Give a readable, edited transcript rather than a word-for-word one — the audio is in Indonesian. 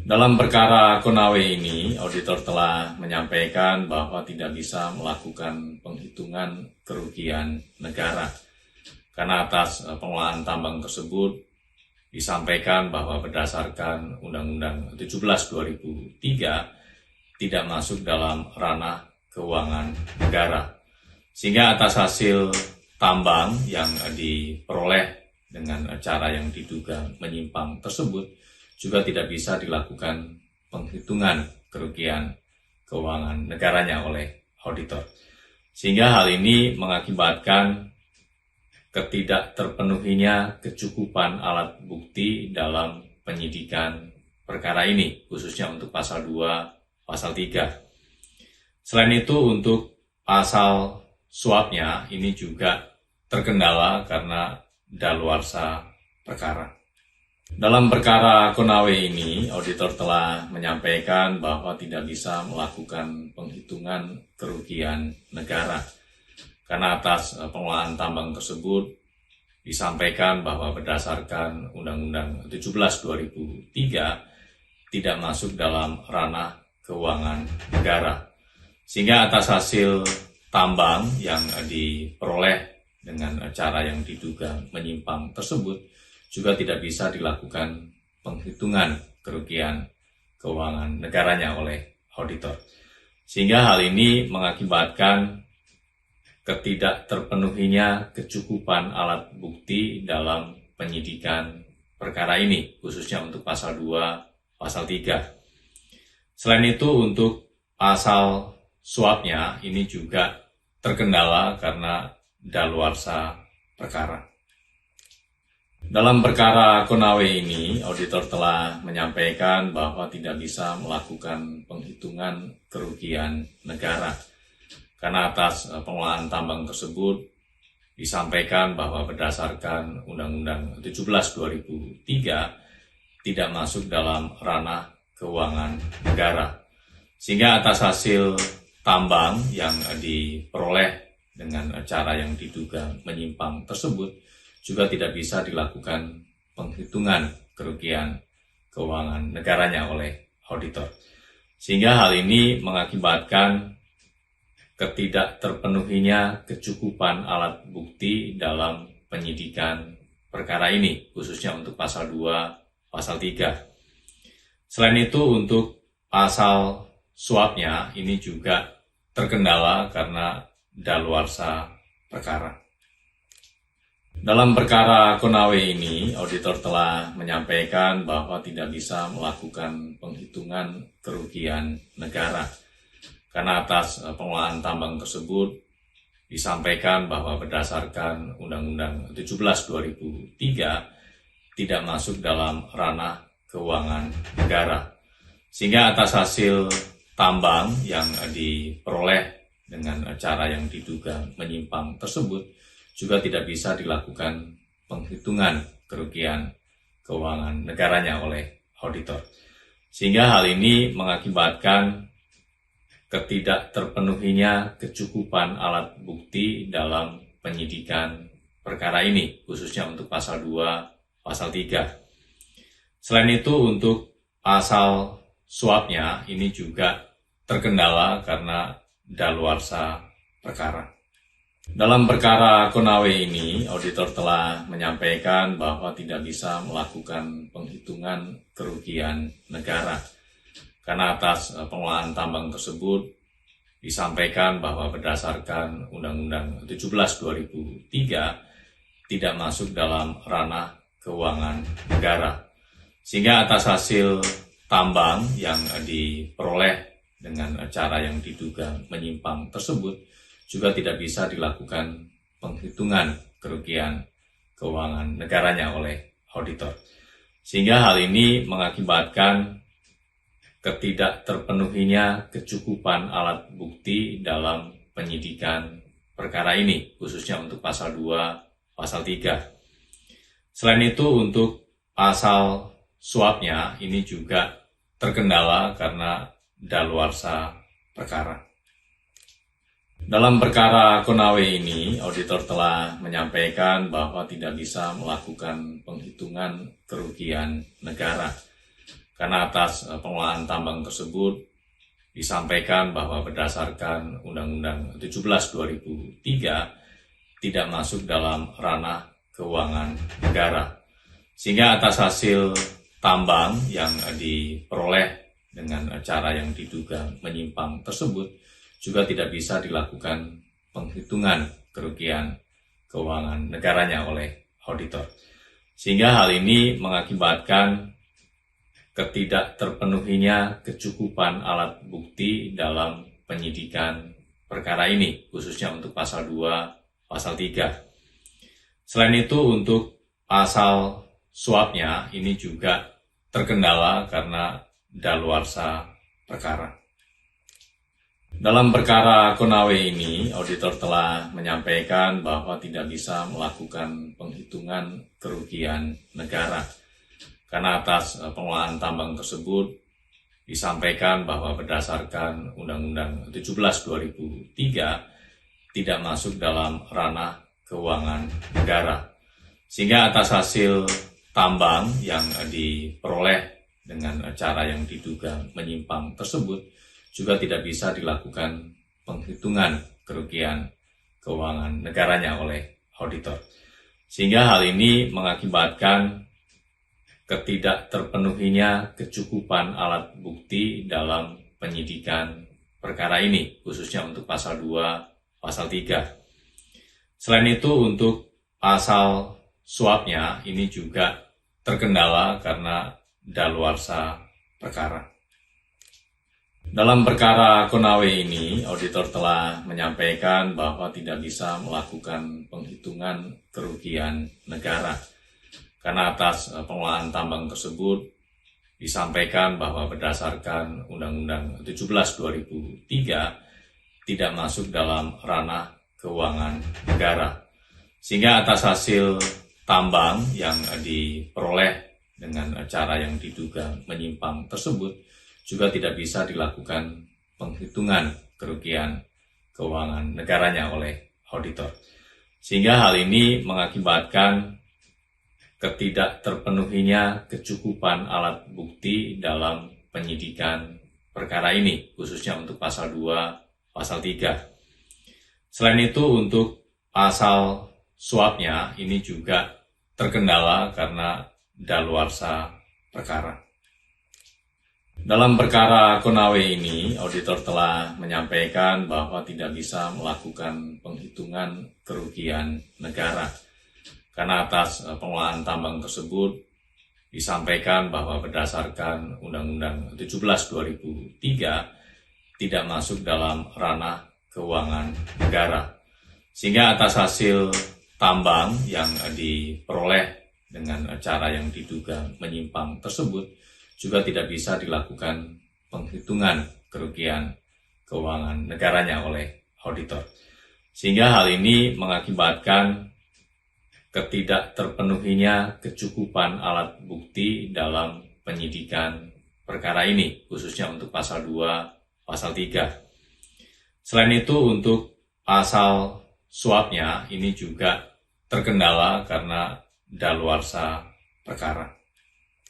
Dalam perkara Konawe ini, auditor telah menyampaikan bahwa tidak bisa melakukan penghitungan kerugian negara. Karena atas pengelolaan tambang tersebut disampaikan bahwa berdasarkan Undang-Undang 17/2003 tidak masuk dalam ranah keuangan negara. Sehingga atas hasil tambang yang diperoleh dengan cara yang diduga menyimpang tersebut juga tidak bisa dilakukan penghitungan kerugian keuangan negaranya oleh auditor. Sehingga hal ini mengakibatkan ketidakterpenuhinya kecukupan alat bukti dalam penyidikan perkara ini, khususnya untuk pasal 2, pasal 3. Selain itu, untuk pasal suapnya ini juga terkendala karena daluarsa perkara. Dalam perkara Konawe ini, auditor telah menyampaikan bahwa tidak bisa melakukan penghitungan kerugian negara. Karena atas pengelolaan tambang tersebut disampaikan bahwa berdasarkan Undang-Undang 17/2003 tidak masuk dalam ranah keuangan negara. Sehingga atas hasil tambang yang diperoleh dengan cara yang diduga menyimpang tersebut juga tidak bisa dilakukan penghitungan kerugian keuangan negaranya oleh auditor. Sehingga hal ini mengakibatkan ketidakterpenuhinya kecukupan alat bukti dalam penyidikan perkara ini, khususnya untuk pasal 2, pasal 3. Selain itu, untuk pasal suapnya ini juga terkendala karena daluarsa perkara. Dalam perkara Konawe ini, auditor telah menyampaikan bahwa tidak bisa melakukan penghitungan kerugian negara. Karena atas pengelolaan tambang tersebut disampaikan bahwa berdasarkan Undang-Undang 17/2003 tidak masuk dalam ranah keuangan negara. Sehingga atas hasil tambang yang diperoleh dengan cara yang diduga menyimpang tersebut juga tidak bisa dilakukan penghitungan kerugian keuangan negaranya oleh auditor. Sehingga hal ini mengakibatkan ketidakterpenuhinya kecukupan alat bukti dalam penyidikan perkara ini, khususnya untuk pasal 2, pasal 3. Selain itu, untuk pasal suapnya ini juga terkendala karena daluarsa perkara. Dalam perkara Konawe ini, auditor telah menyampaikan bahwa tidak bisa melakukan penghitungan kerugian negara. Karena atas pengelolaan tambang tersebut disampaikan bahwa berdasarkan Undang-Undang 17/2003 tidak masuk dalam ranah keuangan negara. Sehingga atas hasil tambang yang diperoleh dengan cara yang diduga menyimpang tersebut juga tidak bisa dilakukan penghitungan kerugian keuangan negaranya oleh auditor. Sehingga hal ini mengakibatkan ketidakterpenuhinya kecukupan alat bukti dalam penyidikan perkara ini, khususnya untuk pasal 2, pasal 3. Selain itu, untuk pasal suapnya ini juga terkendala karena daluarsa perkara. Dalam perkara Konawe ini, auditor telah menyampaikan bahwa tidak bisa melakukan penghitungan kerugian negara. Karena atas pengelolaan tambang tersebut disampaikan bahwa berdasarkan Undang-Undang 17/2003 tidak masuk dalam ranah keuangan negara. Sehingga atas hasil tambang yang diperoleh dengan cara yang diduga menyimpang tersebut juga tidak bisa dilakukan penghitungan kerugian keuangan negaranya oleh auditor. Sehingga hal ini mengakibatkan ketidakterpenuhinya kecukupan alat bukti dalam penyidikan perkara ini, khususnya untuk pasal 2, pasal 3. Selain itu, untuk pasal suapnya ini juga terkendala karena daluarsa perkara. Dalam perkara Konawe ini, auditor telah menyampaikan bahwa tidak bisa melakukan penghitungan kerugian negara. karena atas pengelolaan tambang tersebut disampaikan bahwa berdasarkan Undang-Undang 17 2003 tidak masuk dalam ranah keuangan negara. Sehingga atas hasil tambang yang diperoleh dengan cara yang diduga menyimpang tersebut juga tidak bisa dilakukan penghitungan kerugian keuangan negaranya oleh auditor. Sehingga hal ini mengakibatkan ketidakterpenuhinya kecukupan alat bukti dalam penyidikan perkara ini, khususnya untuk pasal 2, pasal 3. Selain itu, untuk pasal suapnya ini juga terkendala karena daluarsa perkara. Dalam perkara Konawe ini, auditor telah menyampaikan bahwa tidak bisa melakukan penghitungan kerugian negara. Karena atas pengelolaan tambang tersebut disampaikan bahwa berdasarkan Undang-Undang 17 2003 tidak masuk dalam ranah keuangan negara. Sehingga atas hasil tambang yang diperoleh dengan cara yang diduga menyimpang tersebut juga tidak bisa dilakukan penghitungan kerugian keuangan negaranya oleh auditor. Sehingga hal ini mengakibatkan ketidakterpenuhinya kecukupan alat bukti dalam penyidikan perkara ini, khususnya untuk pasal 2, pasal 3. Selain itu, untuk pasal suapnya ini juga terkendala karena daluarsa perkara. Dalam perkara Konawe ini, auditor telah menyampaikan bahwa tidak bisa melakukan penghitungan kerugian negara. Karena atas pengelolaan tambang tersebut disampaikan bahwa berdasarkan Undang-Undang 17 2003 tidak masuk dalam ranah keuangan negara. Sehingga atas hasil tambang yang diperoleh dengan cara yang diduga menyimpang tersebut juga tidak bisa dilakukan penghitungan kerugian keuangan negaranya oleh auditor. Sehingga hal ini mengakibatkan ketidakterpenuhinya kecukupan alat bukti dalam penyidikan perkara ini, khususnya untuk pasal 2, pasal 3. Selain itu, untuk pasal suapnya ini juga terkendala karena daluarsa perkara. Dalam perkara Konawe ini, auditor telah menyampaikan bahwa tidak bisa melakukan penghitungan kerugian negara. Karena atas pengelolaan tambang tersebut disampaikan bahwa berdasarkan Undang-Undang 17 2003 tidak masuk dalam ranah keuangan negara. Sehingga atas hasil tambang yang diperoleh dengan cara yang diduga menyimpang tersebut juga tidak bisa dilakukan penghitungan kerugian keuangan negaranya oleh auditor. Sehingga hal ini mengakibatkan ketidakterpenuhinya kecukupan alat bukti dalam penyidikan perkara ini, khususnya untuk pasal 2, pasal 3. Selain itu, untuk pasal suapnya ini juga terkendala karena daluarsa perkara.